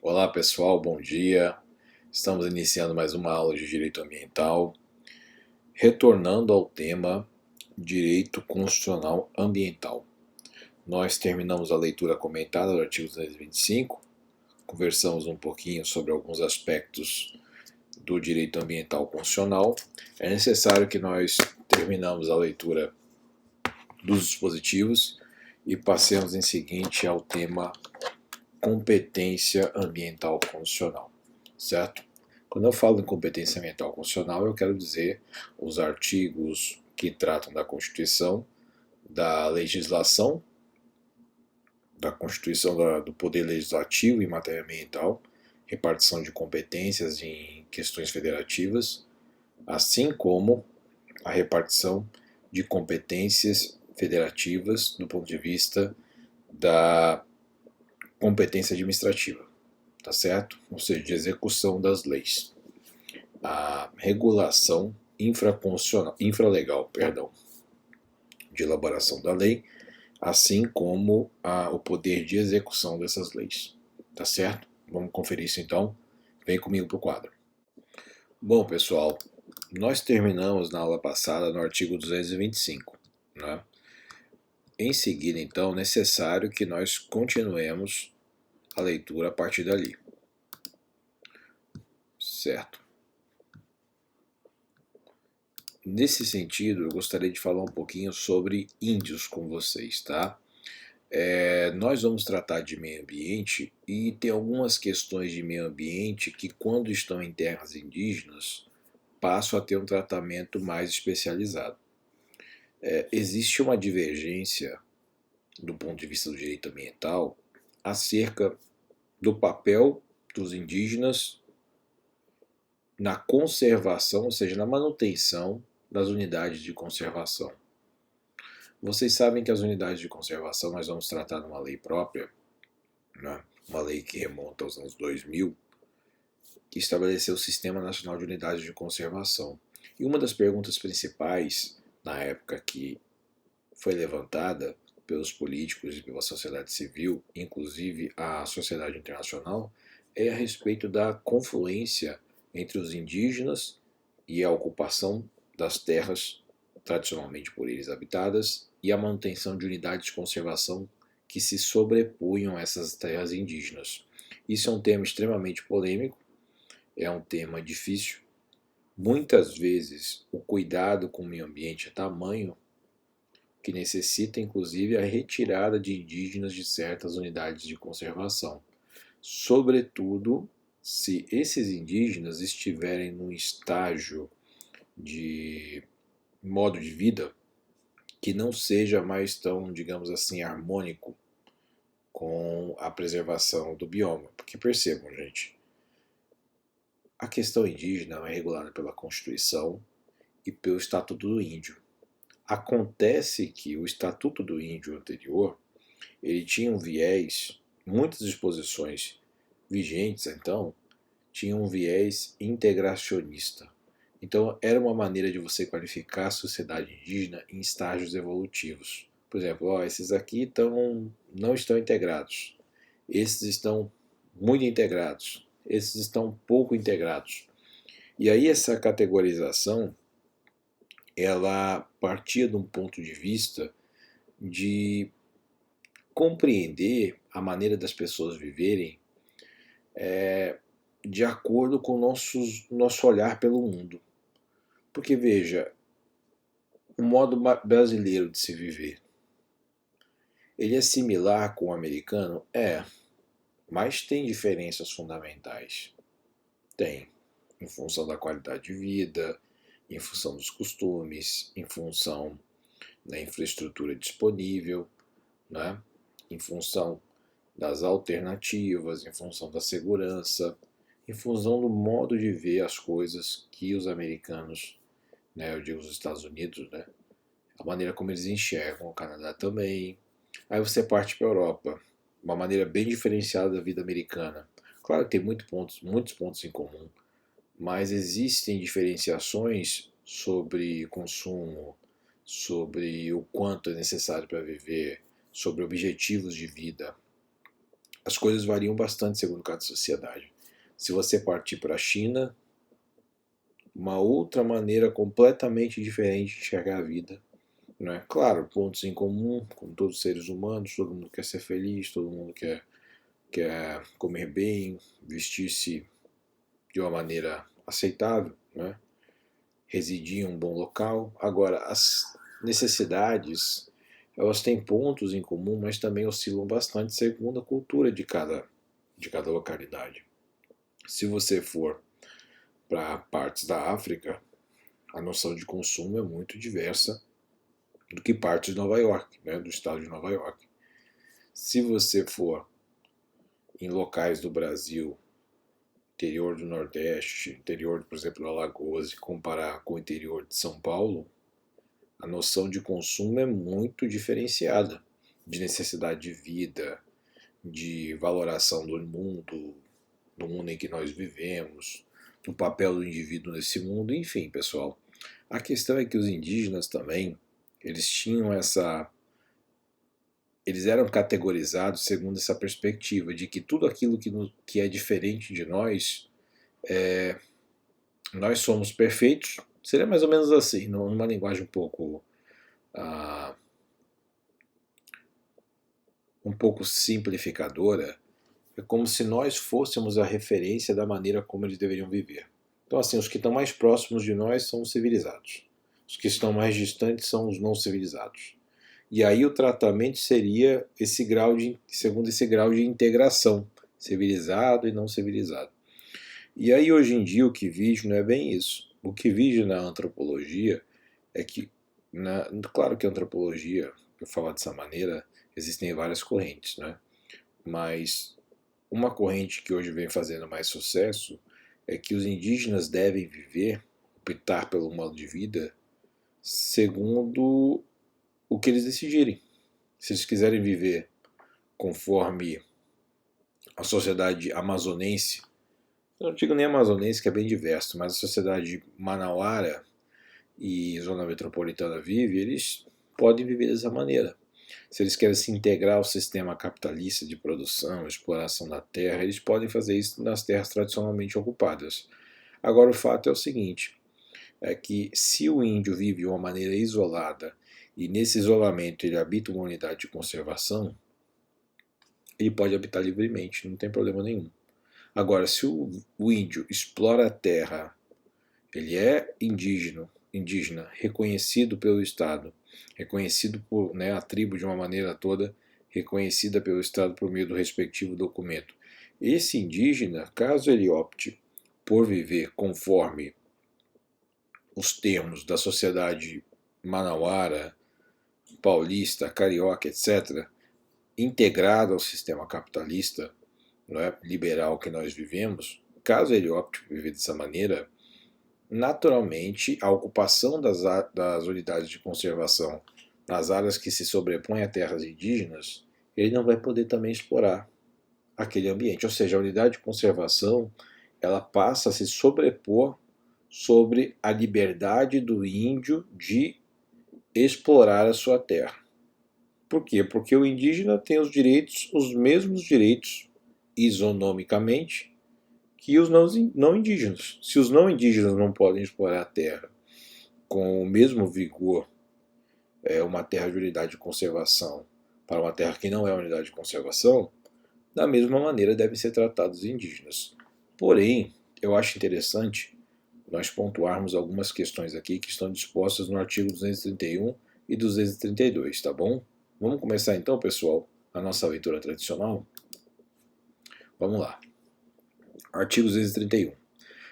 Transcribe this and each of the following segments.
Olá pessoal, bom dia. Estamos iniciando mais uma aula de Direito Ambiental, retornando ao tema Direito Constitucional Ambiental. Nós terminamos a leitura comentada do artigo 225, conversamos um pouquinho sobre alguns aspectos do direito ambiental constitucional. É necessário que nós terminamos a leitura dos dispositivos e passemos em seguinte ao tema competência ambiental constitucional, certo? Quando eu falo em competência ambiental constitucional, eu quero dizer os artigos que tratam da Constituição, da legislação, da Constituição do Poder Legislativo em matéria ambiental, repartição de competências em questões federativas, assim como a repartição de competências federativas do ponto de vista da competência administrativa, tá certo? Ou seja, de execução das leis. A regulação infralegal, de elaboração da lei, assim como o poder de execução dessas leis, tá certo? Vamos conferir isso então. Vem comigo para o quadro. Bom, pessoal, nós terminamos na aula passada no artigo 225, né? Em seguida, então, é necessário que nós continuemos a leitura a partir dali, certo? Nesse sentido, eu gostaria de falar um pouquinho sobre índios com vocês, tá? Nós vamos tratar de meio ambiente e tem algumas questões de meio ambiente que, quando estão em terras indígenas, passam a ter um tratamento mais especializado. Existe uma divergência do ponto de vista do direito ambiental acerca do papel dos indígenas na conservação, ou seja, na manutenção das unidades de conservação. Vocês sabem que as unidades de conservação nós vamos tratar numa lei própria, né? Uma lei que remonta aos anos 2000, que estabeleceu o Sistema Nacional de Unidades de Conservação. E uma das perguntas principais, na época que foi levantada pelos políticos e pela sociedade civil, inclusive a sociedade internacional, é a respeito da confluência entre os indígenas e a ocupação das terras tradicionalmente por eles habitadas e a manutenção de unidades de conservação que se sobrepunham a essas terras indígenas. Isso é um tema extremamente polêmico, é um tema difícil. Muitas vezes o cuidado com o meio ambiente é tamanho que necessita inclusive a retirada de indígenas de certas unidades de conservação, sobretudo se esses indígenas estiverem num estágio de modo de vida que não seja mais tão, digamos assim, harmônico com a preservação do bioma. Porque percebam, gente, a questão indígena é regulada pela Constituição e pelo Estatuto do Índio. Acontece que o Estatuto do Índio anterior, ele tinha um viés, muitas disposições vigentes então, tinham um viés integracionista. Então, era uma maneira de você qualificar a sociedade indígena em estágios evolutivos. Por exemplo, esses aqui não estão integrados, esses estão muito integrados, esses estão pouco integrados. E aí essa categorização, ela partia de um ponto de vista de compreender a maneira das pessoas viverem de acordo com o nosso olhar pelo mundo. Porque veja, o modo brasileiro de se viver, ele é similar com o americano? Mas tem diferenças fundamentais. Tem, em função da qualidade de vida, em função dos costumes, em função da infraestrutura disponível, né? Em função das alternativas, em função da segurança, em função do modo de ver as coisas que os americanos, né, eu digo os Estados Unidos, né, a maneira como eles enxergam o Canadá também. Aí você parte para a Europa, uma maneira bem diferenciada da vida americana. Claro que tem muitos pontos em comum, mas existem diferenciações sobre consumo, sobre o quanto é necessário para viver, sobre objetivos de vida. as coisas variam bastante segundo cada sociedade. Se você partir para a China, uma outra maneira completamente diferente de enxergar a vida. Né? Claro, pontos em comum, como todos os seres humanos, todo mundo quer ser feliz, todo mundo quer comer bem, vestir-se de uma maneira aceitável, né? Residir em um bom local. Agora, as necessidades, elas têm pontos em comum, mas também oscilam bastante segundo a cultura de cada localidade. Se você for para partes da África, a noção de consumo é muito diversa do que partes de Nova York, né, do estado de Nova York. Se você for em locais do Brasil, interior do Nordeste, interior, por exemplo, do Alagoas, e comparar com o interior de São Paulo, a noção de consumo é muito diferenciada, de necessidade de vida, de valoração do mundo em que nós vivemos, do papel do indivíduo nesse mundo, enfim, pessoal. A questão é que os indígenas também, eles tinham eles eram categorizados segundo essa perspectiva de que tudo aquilo que é diferente de nós somos perfeitos. Seria mais ou menos assim, numa linguagem uh, um pouco simplificadora. É como se nós fôssemos a referência da maneira como eles deveriam viver. Então, assim, os que estão mais próximos de nós são os civilizados. Os que estão mais distantes são os não civilizados. E aí o tratamento seria segundo esse grau de integração, civilizado e não civilizado. E aí hoje em dia o que vejo não é bem isso. O que vejo na antropologia é que, claro que a antropologia, eu falar dessa maneira, existem várias correntes, né? Mas uma corrente que hoje vem fazendo mais sucesso é que os indígenas devem optar pelo modo de vida, segundo o que eles decidirem. Se eles quiserem viver conforme a sociedade amazonense, eu não digo nem amazonense, que é bem diverso, mas a sociedade manauara e zona metropolitana vive, eles podem viver dessa maneira. Se eles querem se integrar ao sistema capitalista de produção, exploração da terra, eles podem fazer isso nas terras tradicionalmente ocupadas. Agora o fato é o seguinte, é que se o índio vive de uma maneira isolada e nesse isolamento ele habita uma unidade de conservação, ele pode habitar livremente, não tem problema nenhum. Agora, se o índio explora a terra, ele é indígena, reconhecido pelo Estado, reconhecido por a tribo de uma maneira toda, reconhecida pelo Estado por meio do respectivo documento. Esse indígena, caso ele opte por viver conforme os termos da sociedade manauara, paulista, carioca, etc., integrado ao sistema capitalista, liberal que nós vivemos, caso ele opte por viver dessa maneira, naturalmente a ocupação das unidades de conservação nas áreas que se sobrepõem a terras indígenas, ele não vai poder também explorar aquele ambiente. Ou seja, a unidade de conservação ela passa a se sobrepor sobre a liberdade do índio de explorar a sua terra. Por quê? Porque o indígena tem os mesmos direitos, isonomicamente, que os não indígenas. Se os não indígenas não podem explorar a terra com o mesmo vigor, uma terra de unidade de conservação para uma terra que não é unidade de conservação, da mesma maneira devem ser tratados os indígenas. Porém, eu acho interessante nós pontuarmos algumas questões aqui que estão dispostas no artigo 231 e 232, tá bom? Vamos começar então, pessoal, a nossa leitura tradicional? Vamos lá. Artigo 231.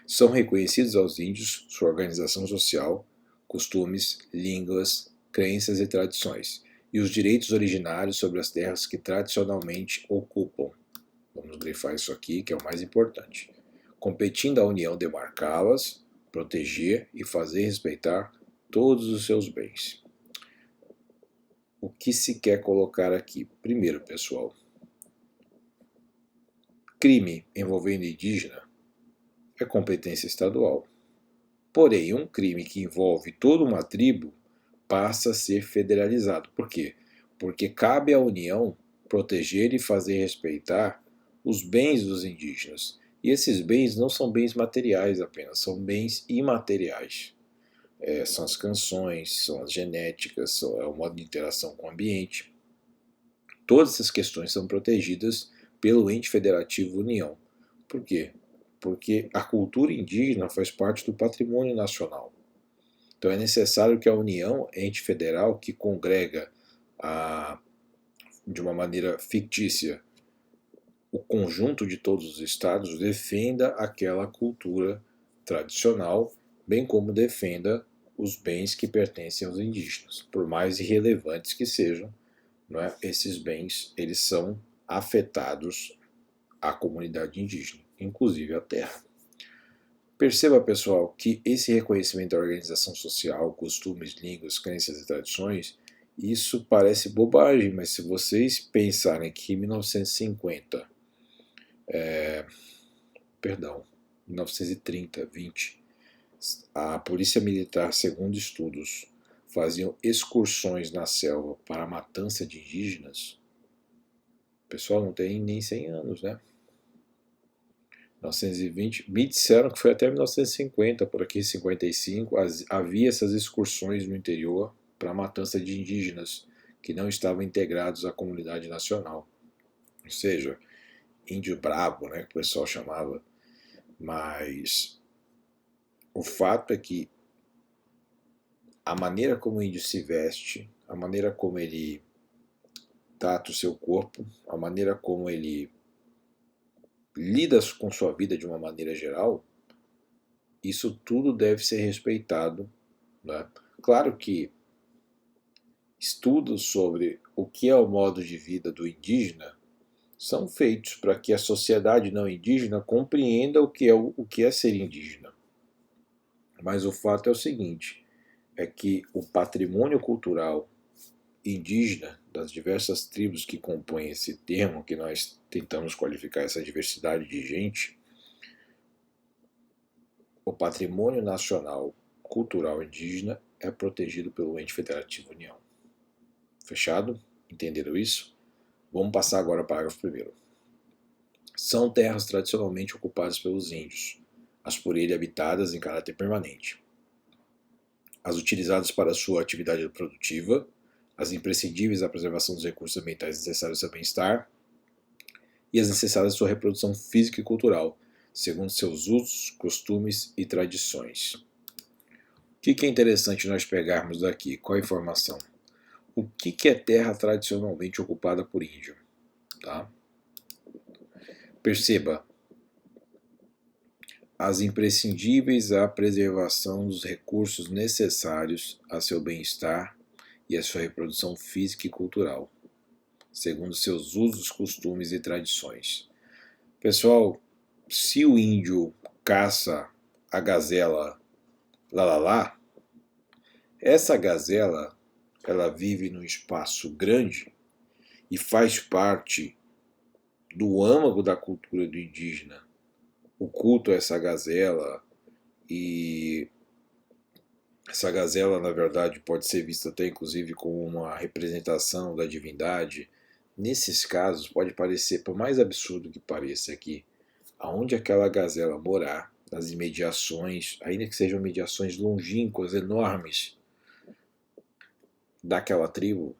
São reconhecidos aos índios sua organização social, costumes, línguas, crenças e tradições, e os direitos originários sobre as terras que tradicionalmente ocupam. Vamos grifar isso aqui, que é o mais importante. Competindo à União demarcá-las, proteger e fazer respeitar todos os seus bens. O que se quer colocar aqui? Primeiro, pessoal, crime envolvendo indígena é competência estadual. Porém, um crime que envolve toda uma tribo passa a ser federalizado. Por quê? Porque cabe à União proteger e fazer respeitar os bens dos indígenas. E esses bens não são bens materiais apenas, são bens imateriais. São as canções, são as genéticas, é o modo de interação com o ambiente. Todas essas questões são protegidas pelo ente federativo União. Por quê? Porque a cultura indígena faz parte do patrimônio nacional. Então é necessário que a União, ente federal, que congrega de uma maneira fictícia o conjunto de todos os estados, defenda aquela cultura tradicional, bem como defenda os bens que pertencem aos indígenas, por mais irrelevantes que sejam, não é? Esses bens eles são afetados à comunidade indígena, inclusive a terra. Perceba, pessoal, que esse reconhecimento da organização social, costumes, línguas, crenças e tradições, isso parece bobagem, mas se vocês pensarem que em 1950, 1930, 20, a polícia militar, segundo estudos, faziam excursões na selva para a matança de indígenas, o pessoal não tem nem 100 anos, né? 1920, me disseram que foi até 1950, por aqui 55, havia essas excursões no interior para a matança de indígenas que não estavam integrados à comunidade nacional. Ou seja, índio brabo, né, que o pessoal chamava. Mas o fato é que a maneira como o índio se veste, a maneira como ele trata o seu corpo, a maneira como ele lida com sua vida de uma maneira geral, isso tudo deve ser respeitado, né? Claro que estudos sobre o que é o modo de vida do indígena são feitos para que a sociedade não indígena compreenda o que é ser indígena. Mas o fato é o seguinte, é que o patrimônio cultural indígena das diversas tribos que compõem esse termo, que nós tentamos qualificar essa diversidade de gente, o patrimônio nacional cultural indígena é protegido pelo ente federativo União. Fechado? Entenderam isso? Vamos passar agora ao parágrafo 1º. São terras tradicionalmente ocupadas pelos índios, as por ele habitadas em caráter permanente, as utilizadas para sua atividade produtiva, as imprescindíveis à preservação dos recursos ambientais necessários ao seu bem-estar e as necessárias à sua reprodução física e cultural, segundo seus usos, costumes e tradições. O que é interessante nós pegarmos daqui? Qual a informação? O que é terra tradicionalmente ocupada por índio? Tá? Perceba, as imprescindíveis à preservação dos recursos necessários a seu bem-estar e a sua reprodução física e cultural, segundo seus usos, costumes e tradições. Pessoal, se o índio caça a gazela lá, essa gazela ela vive num espaço grande e faz parte do âmago da cultura do indígena. O culto a essa gazela, e essa gazela, na verdade, pode ser vista até inclusive como uma representação da divindade. Nesses casos, pode parecer, por mais absurdo que pareça aqui, aonde aquela gazela morar, nas imediações, ainda que sejam imediações longínquas, enormes, daquela tribo,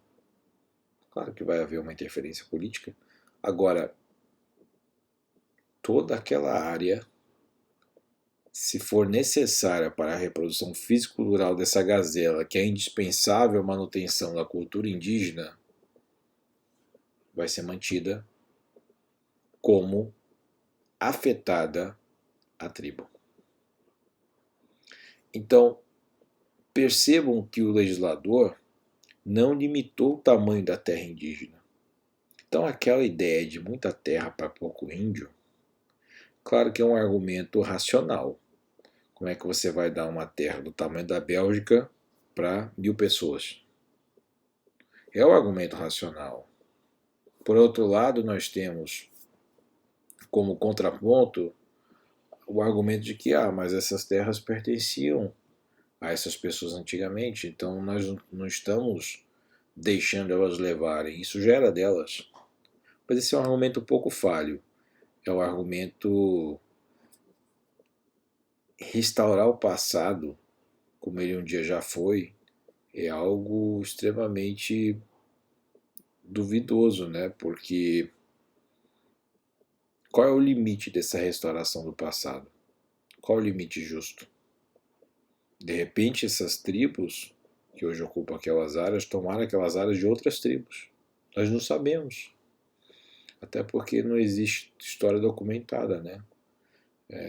claro que vai haver uma interferência política. Agora, toda aquela área, se for necessária para a reprodução físico-cultural dessa gazela, que é indispensável à manutenção da cultura indígena, vai ser mantida como afetada a tribo. Então, percebam que o legislador não limitou o tamanho da terra indígena. Então, aquela ideia de muita terra para pouco índio, claro que é um argumento racional. Como é que você vai dar uma terra do tamanho da Bélgica para 1000 pessoas? É o argumento racional. Por outro lado, nós temos como contraponto o argumento de que, mas essas terras pertenciam a essas pessoas antigamente, então nós não estamos deixando elas levarem, isso já era delas. Mas esse é um argumento um pouco falho. É o argumento restaurar o passado, como ele um dia já foi, é algo extremamente duvidoso, né? Porque qual é o limite dessa restauração do passado? Qual é o limite justo? De repente, essas tribos que hoje ocupam aquelas áreas tomaram aquelas áreas de outras tribos. Nós não sabemos. Até porque não existe história documentada, né?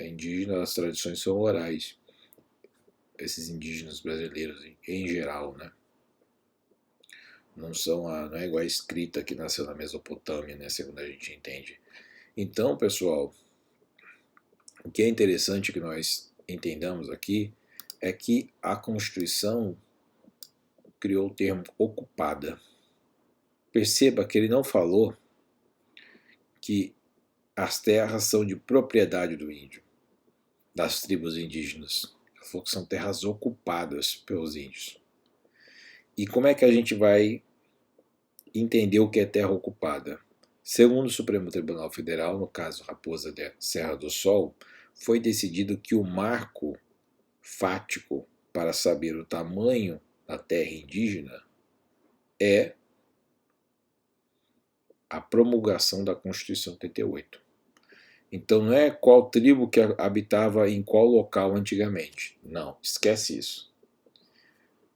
Indígenas, as tradições são orais. Esses indígenas brasileiros em geral, né? Não é igual a escrita que nasceu na Mesopotâmia, né? Segundo a gente entende. Então, pessoal, o que é interessante que nós entendamos aqui é que a Constituição criou o termo ocupada. Perceba que ele não falou que as terras são de propriedade do índio, das tribos indígenas. Ele falou que são terras ocupadas pelos índios. E como é que a gente vai entender o que é terra ocupada? Segundo o Supremo Tribunal Federal, no caso Raposa de Serra do Sol, foi decidido que o marco fático para saber o tamanho da terra indígena é a promulgação da Constituição 88. Então não é qual tribo que habitava em qual local antigamente. Não, esquece isso.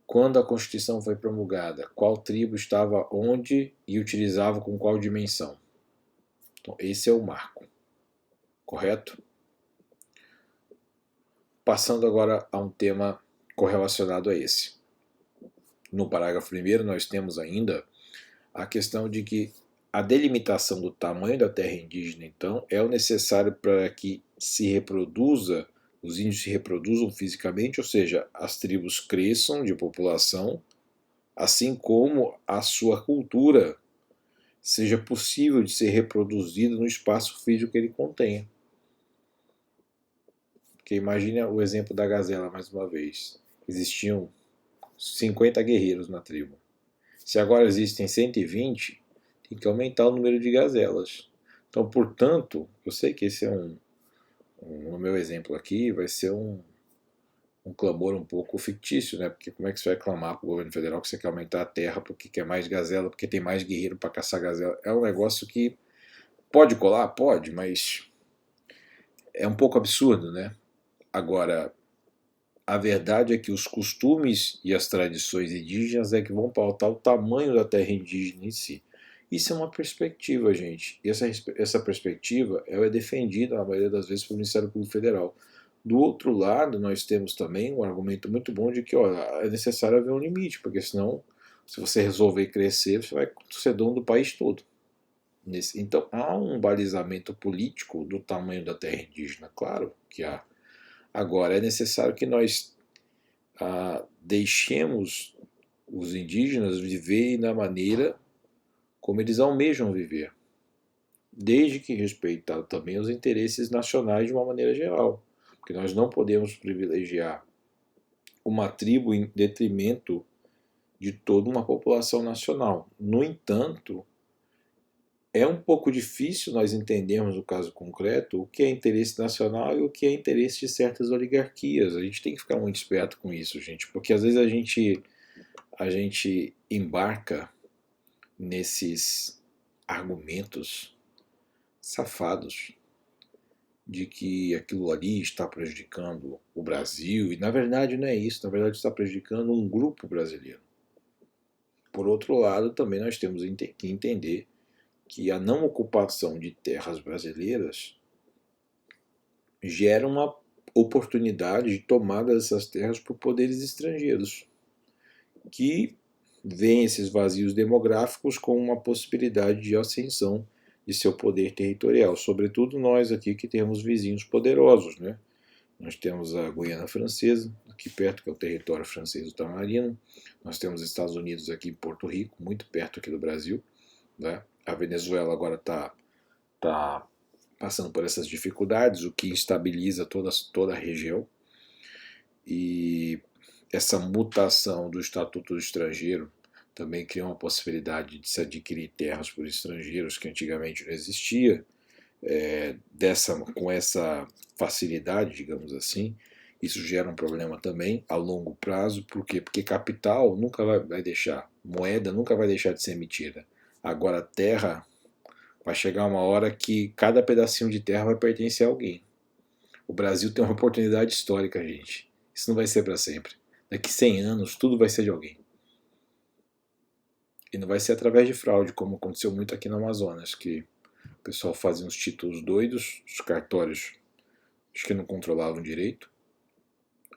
Quando a Constituição foi promulgada, qual tribo estava onde e utilizava com qual dimensão. Então esse é o marco, correto? Passando agora a um tema correlacionado a esse. No parágrafo 1º nós temos ainda a questão de que a delimitação do tamanho da terra indígena, então, é o necessário para que se reproduza, os índios se reproduzam fisicamente, ou seja, as tribos cresçam de população, assim como a sua cultura seja possível de ser reproduzida no espaço físico que ele contenha. Porque imagine o exemplo da gazela, mais uma vez. Existiam 50 guerreiros na tribo. Se agora existem 120, tem que aumentar o número de gazelas. Então, portanto, eu sei que esse é no meu exemplo aqui, vai ser um clamor um pouco fictício, né? Porque como é que você vai clamar para o governo federal que você quer aumentar a terra porque quer mais gazela, porque tem mais guerreiro para caçar gazela? É um negócio que pode colar? Pode, mas é um pouco absurdo, né? Agora, a verdade é que os costumes e as tradições indígenas é que vão pautar o tamanho da terra indígena em si. Isso é uma perspectiva, gente. E essa perspectiva ela é defendida, na maioria das vezes, pelo Ministério Público Federal. Do outro lado, nós temos também um argumento muito bom de que é necessário haver um limite, porque senão, se você resolver crescer, você vai ser dono do país todo. Então, há um balizamento político do tamanho da terra indígena, claro que há. Agora, é necessário que nós deixemos os indígenas viverem da maneira como eles almejam viver, desde que respeitado também os interesses nacionais de uma maneira geral, porque nós não podemos privilegiar uma tribo em detrimento de toda uma população nacional. No entanto, é um pouco difícil nós entendermos no caso concreto o que é interesse nacional e o que é interesse de certas oligarquias. A gente tem que ficar muito esperto com isso, gente, porque às vezes a gente embarca nesses argumentos safados de que aquilo ali está prejudicando o Brasil, e na verdade não é isso, na verdade está prejudicando um grupo brasileiro. Por outro lado, também nós temos que entender que a não ocupação de terras brasileiras gera uma oportunidade de tomada dessas terras por poderes estrangeiros, que veem esses vazios demográficos como uma possibilidade de ascensão de seu poder territorial, sobretudo nós aqui que temos vizinhos poderosos, né? Nós temos a Guiana Francesa, aqui perto, que é o território francês ultramarino. Nós temos os Estados Unidos aqui em Porto Rico, muito perto aqui do Brasil, né? A Venezuela agora está passando por essas dificuldades, o que instabiliza toda a região. E essa mutação do Estatuto do Estrangeiro também criou uma possibilidade de se adquirir terras por estrangeiros que antigamente não existia, com essa facilidade, digamos assim. Isso gera um problema também a longo prazo, por quê? Porque capital nunca vai deixar, moeda nunca vai deixar de ser emitida. Agora, terra, vai chegar uma hora que cada pedacinho de terra vai pertencer a alguém. O Brasil tem uma oportunidade histórica, gente. Isso não vai ser para sempre. Daqui 100 anos, tudo vai ser de alguém. E não vai ser através de fraude, como aconteceu muito aqui no Amazonas, que o pessoal fazia uns títulos doidos, os cartórios acho que não controlavam direito,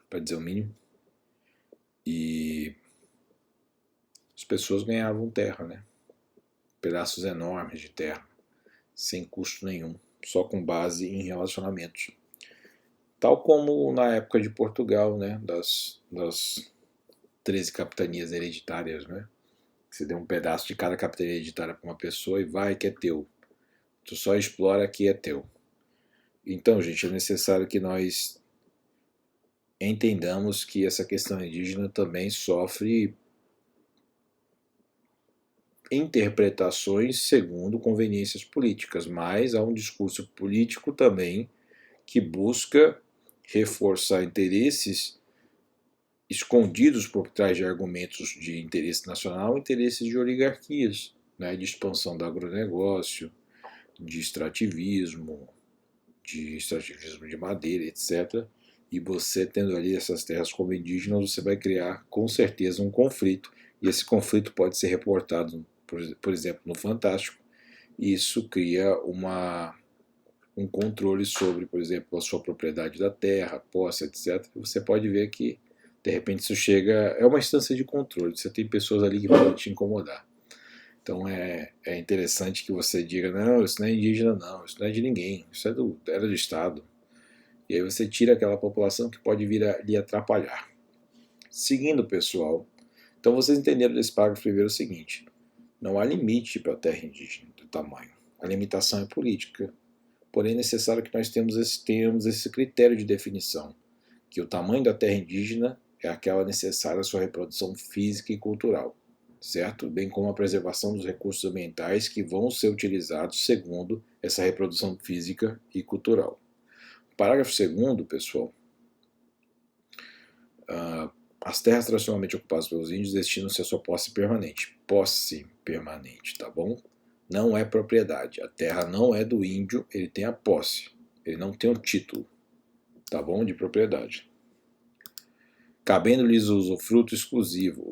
para dizer o mínimo, e as pessoas ganhavam terra, né? Pedaços enormes de terra, sem custo nenhum, só com base em relacionamentos. Tal como na época de Portugal, né? Das 13 capitanias hereditárias, né? Você deu um pedaço de cada capitania hereditária para uma pessoa e vai que é teu. Tu só explora que é teu. Então, gente, é necessário que nós entendamos que essa questão indígena também sofre interpretações segundo conveniências políticas, mas há um discurso político também que busca reforçar interesses escondidos por trás de argumentos de interesse nacional, interesses de oligarquias, né, de expansão do agronegócio, de extrativismo de madeira, etc. E você tendo ali essas terras como indígenas, você vai criar com certeza um conflito. E esse conflito pode ser reportado, por exemplo, no Fantástico. E isso cria um controle sobre, por exemplo, a sua propriedade da terra, posse, etc. E você pode ver que, de repente, isso chega. É uma instância de controle. Você tem pessoas ali que podem te incomodar. Então é interessante que você diga, não, isso não é indígena não, isso não é de ninguém, isso era do Estado. E aí você tira aquela população que pode vir a lhe atrapalhar. Seguindo, pessoal, então vocês entenderam desse parágrafo primeiro o seguinte, não há limite para a terra indígena do tamanho. A limitação é política, porém é necessário que nós tenhamos esse critério de definição, que o tamanho da terra indígena é aquela necessária à sua reprodução física e cultural, certo? Bem como a preservação dos recursos ambientais que vão ser utilizados segundo essa reprodução física e cultural. Parágrafo 2º, pessoal, as terras tradicionalmente ocupadas pelos índios destinam-se à sua posse permanente. Posse permanente, tá bom? Não é propriedade. A terra não é do índio, ele tem a posse. Ele não tem o título, tá bom? De propriedade. Cabendo-lhes o usufruto exclusivo,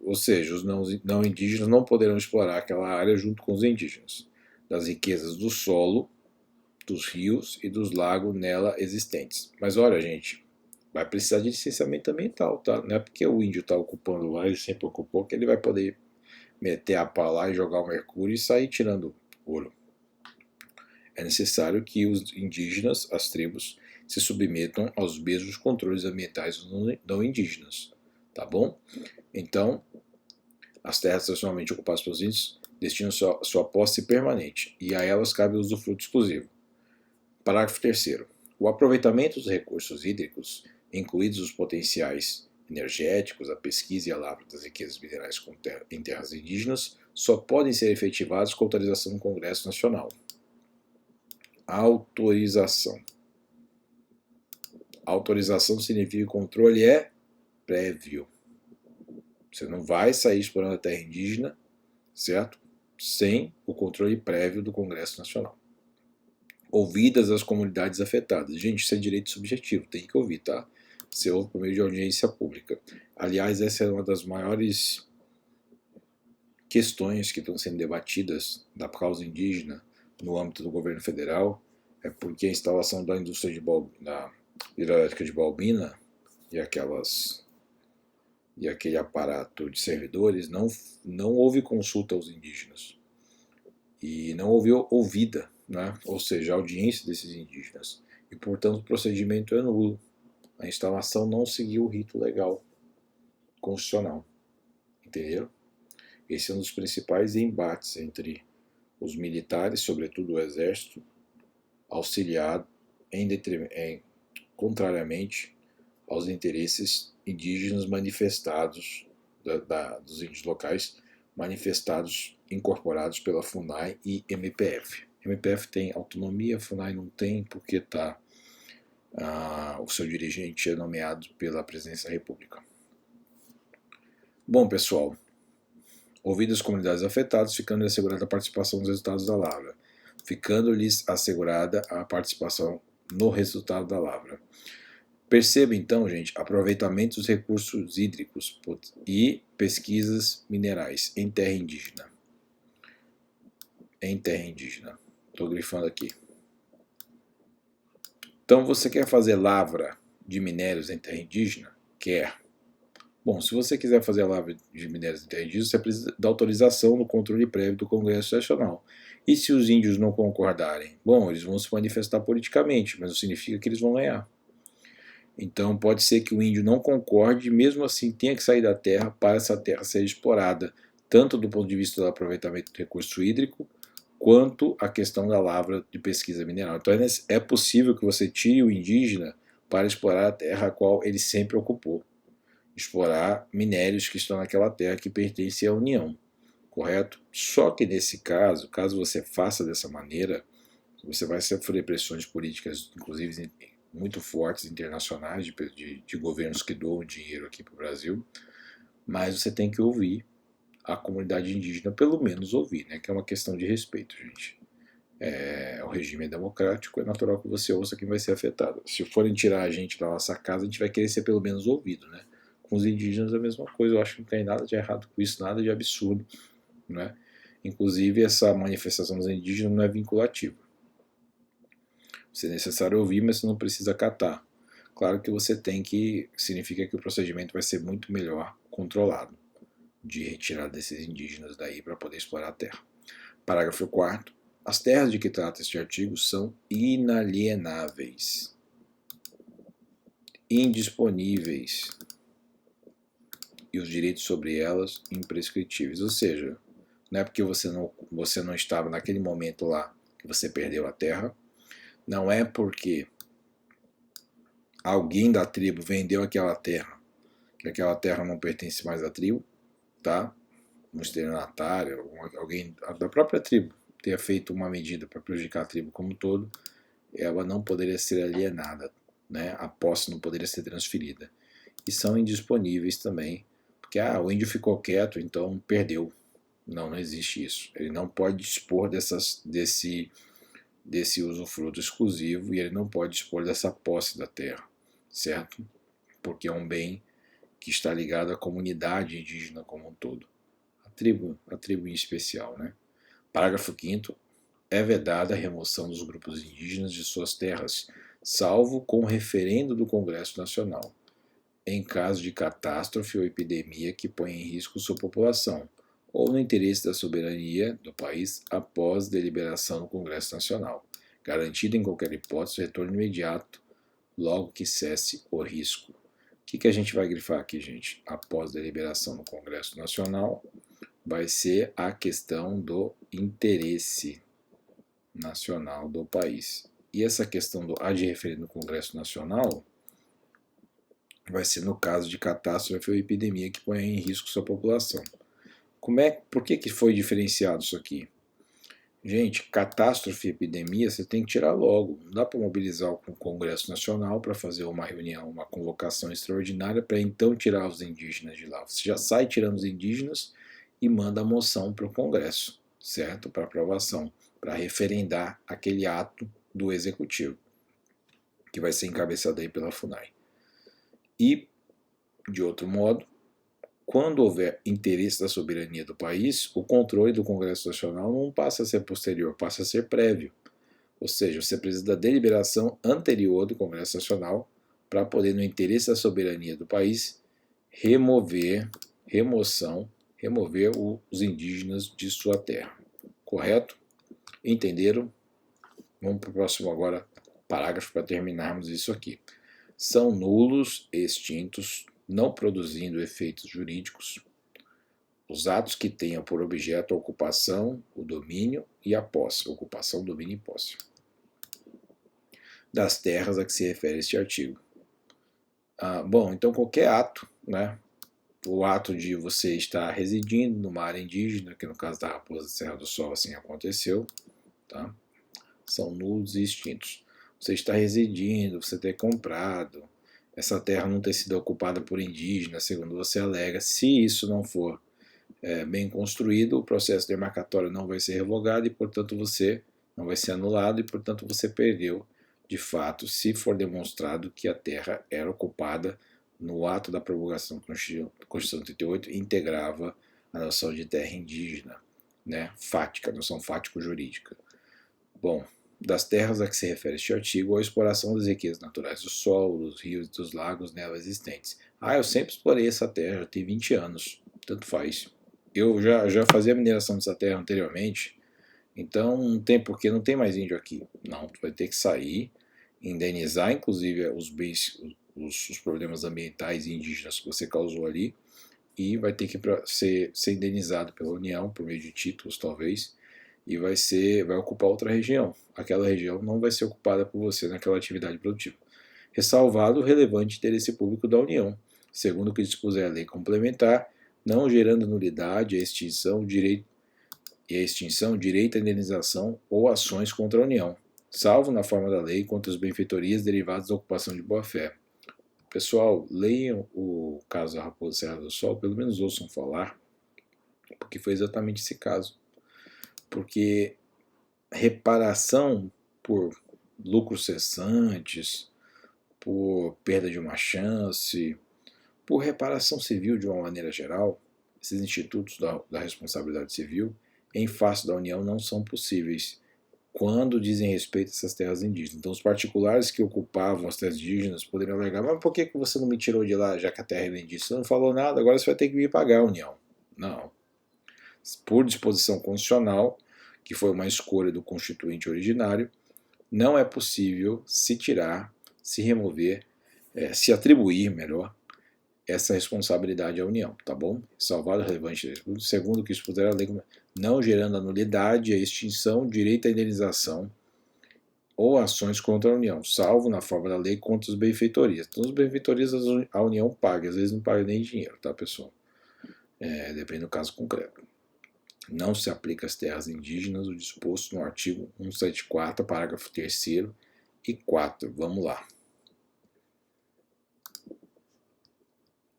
ou seja, os não indígenas não poderão explorar aquela área junto com os indígenas, das riquezas do solo, dos rios e dos lagos nela existentes. Mas olha, gente, vai precisar de licenciamento ambiental, tá? Não é porque o índio está ocupando lá, ele sempre ocupou, que ele vai poder meter a pá lá e jogar o mercúrio e sair tirando ouro. É necessário que os indígenas, as tribos, se submetam aos mesmos controles ambientais dos não indígenas, tá bom? Então, as terras tradicionalmente ocupadas pelos índios destinam sua posse permanente e a elas cabe o usufruto exclusivo. Parágrafo 3º. O aproveitamento dos recursos hídricos, incluídos os potenciais energéticos, a pesquisa e a lavra das riquezas minerais em terras indígenas, só podem ser efetivados com autorização do Congresso Nacional. Autorização. Autorização significa que o controle é prévio. Você não vai sair explorando a terra indígena, certo? Sem o controle prévio do Congresso Nacional. Ouvidas as comunidades afetadas. Gente, isso é direito subjetivo, tem que ouvir, tá? Você ouve por meio de audiência pública. Aliás, essa é uma das maiores questões que estão sendo debatidas da causa indígena no âmbito do governo federal, é porque a instalação da indústria da hidrelétrica de Balbina e aquele aparato de servidores não houve consulta aos indígenas e não houve ouvida, né? Ou seja, a audiência desses indígenas. E, portanto, o procedimento é nulo. A instalação não seguiu o rito legal constitucional. Entenderam? Esse é um dos principais embates entre os militares, sobretudo o exército, auxiliado contrariamente aos interesses indígenas manifestados dos índios locais manifestados, incorporados pela FUNAI e MPF. MPF tem autonomia, FUNAI não tem, porque o seu dirigente é nomeado pela Presidência da República. Bom, pessoal, ouvidas as comunidades afetadas, ficando-lhes assegurada a participação nos resultados da lavra. Ficando-lhes assegurada a participação no resultado da lavra. Perceba então, gente, aproveitamento dos recursos hídricos e pesquisas minerais em terra indígena. Em terra indígena. Estou grifando aqui. Então, você quer fazer lavra de minérios em terra indígena? Quer. Bom, se você quiser fazer a lavra de minérios em terra indígena, você precisa da autorização no controle prévio do Congresso Nacional. E se os índios não concordarem? Bom, eles vão se manifestar politicamente, mas não significa que eles vão ganhar. Então pode ser que o índio não concorde e mesmo assim tenha que sair da terra para essa terra ser explorada, tanto do ponto de vista do aproveitamento do recurso hídrico, quanto a questão da lavra de pesquisa mineral. Então é possível que você tire o indígena para explorar a terra a qual ele sempre ocupou. Explorar minérios que estão naquela terra que pertence à União, correto? Só que nesse caso você faça dessa maneira, você vai sofrer pressões políticas, inclusive muito fortes internacionais de governos que doam dinheiro aqui para o Brasil, mas você tem que ouvir a comunidade indígena, pelo menos ouvir, né? Que é uma questão de respeito, gente. O regime é democrático, é natural que você ouça quem vai ser afetado. Se forem tirar a gente da nossa casa, a gente vai querer ser pelo menos ouvido, né? Com os indígenas é a mesma coisa, eu acho que não tem nada de errado com isso, nada de absurdo, né? Inclusive essa manifestação dos indígenas não é vinculativa. Se é necessário ouvir, mas você não precisa acatar. Claro que você tem que, significa que o procedimento vai ser muito melhor controlado de retirar desses indígenas daí para poder explorar a terra. Parágrafo 4º. As terras de que trata este artigo são inalienáveis, indisponíveis e os direitos sobre elas imprescritíveis. Ou seja, não é porque você não estava naquele momento lá que você perdeu a terra, não é porque alguém da tribo vendeu aquela terra, que aquela terra não pertence mais à tribo, tá? Um estelionatário, alguém da própria tribo tenha feito uma medida para prejudicar a tribo como um todo, ela não poderia ser alienada, né? A posse não poderia ser transferida. E são indisponíveis também, porque o índio ficou quieto, então perdeu. Não existe isso. Ele não pode dispor desse usufruto exclusivo e ele não pode dispor dessa posse da terra, certo? Porque é um bem que está ligado à comunidade indígena como um todo. A tribo em especial, né? Parágrafo 5º. É vedada a remoção dos grupos indígenas de suas terras, salvo com referendo do Congresso Nacional, em caso de catástrofe ou epidemia que ponha em risco sua população, ou no interesse da soberania do país após deliberação do Congresso Nacional, garantido em qualquer hipótese o retorno imediato, logo que cesse o risco. O que a gente vai grifar aqui, gente? Após deliberação do Congresso Nacional, vai ser a questão do interesse nacional do país. E essa questão do de referendo no Congresso Nacional vai ser no caso de catástrofe ou epidemia que ponha em risco sua população. Por que foi diferenciado isso aqui? Gente, catástrofe e epidemia você tem que tirar logo. Não dá para mobilizar o Congresso Nacional para fazer uma reunião, uma convocação extraordinária para então tirar os indígenas de lá. Você já sai tirando os indígenas e manda a moção para o Congresso, certo? Para aprovação, para referendar aquele ato do Executivo, que vai ser encabeçado aí pela FUNAI. E, de outro modo, quando houver interesse da soberania do país, o controle do Congresso Nacional não passa a ser posterior, passa a ser prévio. Ou seja, você precisa da deliberação anterior do Congresso Nacional para poder, no interesse da soberania do país, remover os indígenas de sua terra. Correto? Entenderam? Vamos para o próximo agora parágrafo para terminarmos isso aqui. São nulos, extintos, não produzindo efeitos jurídicos, os atos que tenham por objeto a ocupação, o domínio e a posse, ocupação, domínio e posse, das terras a que se refere este artigo. Bom, então qualquer ato, né, o ato de você estar residindo numa área indígena, que no caso da Raposa Serra do Sol assim aconteceu, tá? São nulos e extintos. Você está residindo, você ter comprado, essa terra não ter sido ocupada por indígenas, segundo você alega. Se isso não for bem construído, o processo demarcatório não vai ser revogado e, portanto, você não vai ser anulado e, portanto, você perdeu de fato, se for demonstrado que a terra era ocupada no ato da promulgação da Constituição de 88, integrava a noção de terra indígena, né, fática, a noção fático-jurídica. Bom, das terras a que se refere este artigo, a exploração das riquezas naturais do solo, dos rios e dos lagos nela existentes. Ah, eu sempre explorei essa terra, já tem 20 anos, tanto faz. Eu já fazia mineração dessa terra anteriormente, então não tem porquê, não tem mais índio aqui. Não, tu vai ter que sair, indenizar inclusive os bens, os problemas ambientais e indígenas que você causou ali, e vai ter que ser indenizado pela União, por meio de títulos talvez, e vai ocupar outra região. Aquela região não vai ser ocupada por você naquela atividade produtiva. Ressalvado o relevante interesse público da União, segundo o que dispuser a lei complementar, não gerando nulidade, direito à indenização ou ações contra a União, salvo na forma da lei contra as benfeitorias derivadas da ocupação de boa-fé. Pessoal, leiam o caso da Raposa Serra do Sol, pelo menos ouçam falar, porque foi exatamente esse caso. Porque reparação por lucros cessantes, por perda de uma chance, por reparação civil de uma maneira geral, esses institutos da responsabilidade civil, em face da União, não são possíveis quando dizem respeito a essas terras indígenas. Então, os particulares que ocupavam as terras indígenas poderiam alegar: mas por que você não me tirou de lá, já que a terra era indígena? Você não falou nada, agora você vai ter que me pagar, a União. Não. Por disposição constitucional, que foi uma escolha do constituinte originário, não é possível se tirar, se remover, se atribuir, melhor, essa responsabilidade à União, tá bom? Salvado relevante, segundo o que expuser a lei, não gerando a nulidade, a extinção, direito à indenização ou ações contra a União, salvo na forma da lei contra os benfeitorias. Então, os benfeitorias a União paga, às vezes não paga nem dinheiro, tá, pessoal? Depende do caso concreto. Não se aplica às terras indígenas o disposto no artigo 174, parágrafo 3º e 4. Vamos lá.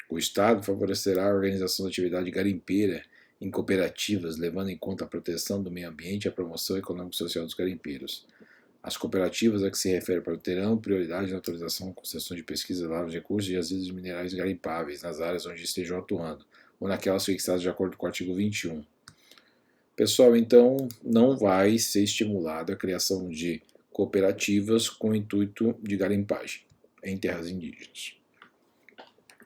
O Estado favorecerá a organização da atividade garimpeira em cooperativas, levando em conta a proteção do meio ambiente e a promoção econômico-social dos garimpeiros. As cooperativas a que se refere terão prioridade na autorização e concessão de pesquisa, lavras de recursos e resíduos minerais garimpáveis nas áreas onde estejam atuando, ou naquelas fixadas de acordo com o artigo 21. Pessoal, então não vai ser estimulada a criação de cooperativas com o intuito de garimpagem em terras indígenas.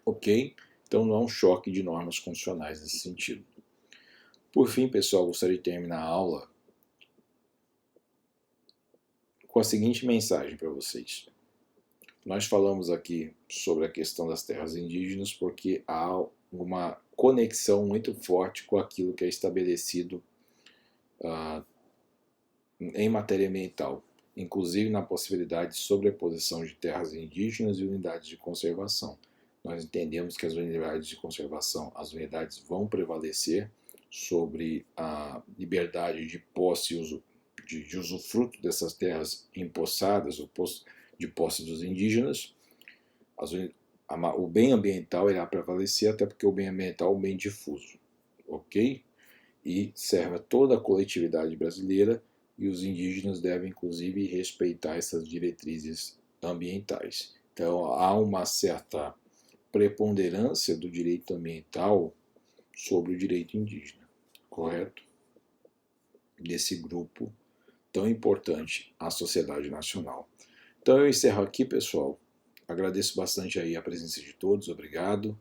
Ok? Então não há um choque de normas constitucionais nesse sentido. Por fim, pessoal, gostaria de terminar a aula com a seguinte mensagem para vocês. Nós falamos aqui sobre a questão das terras indígenas porque há uma conexão muito forte com aquilo que é estabelecido em matéria ambiental, inclusive na possibilidade de sobreposição de terras indígenas e unidades de conservação. Nós entendemos que as unidades de conservação, as unidades vão prevalecer sobre a liberdade de posse e uso, de usufruto dessas terras empossadas, ou de posse dos indígenas. O bem ambiental irá prevalecer, até porque o bem ambiental é um bem difuso, ok? E serve a toda a coletividade brasileira, e os indígenas devem, inclusive, respeitar essas diretrizes ambientais. Então, há uma certa preponderância do direito ambiental sobre o direito indígena, correto? Desse grupo tão importante à sociedade nacional. Então eu encerro aqui, pessoal. Agradeço bastante aí a presença de todos, obrigado,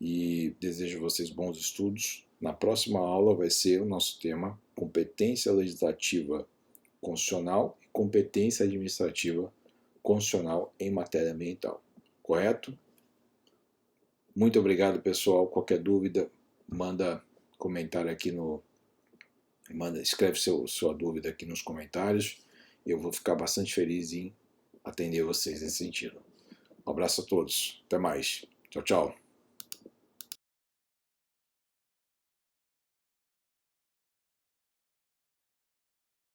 e desejo a vocês bons estudos. Na próxima aula vai ser o nosso tema competência legislativa constitucional e competência administrativa constitucional em matéria ambiental, correto? Muito obrigado, pessoal. Qualquer dúvida, manda comentário aqui escreve sua dúvida aqui nos comentários. Eu vou ficar bastante feliz em atender vocês nesse sentido. Um abraço a todos. Até mais. Tchau, tchau.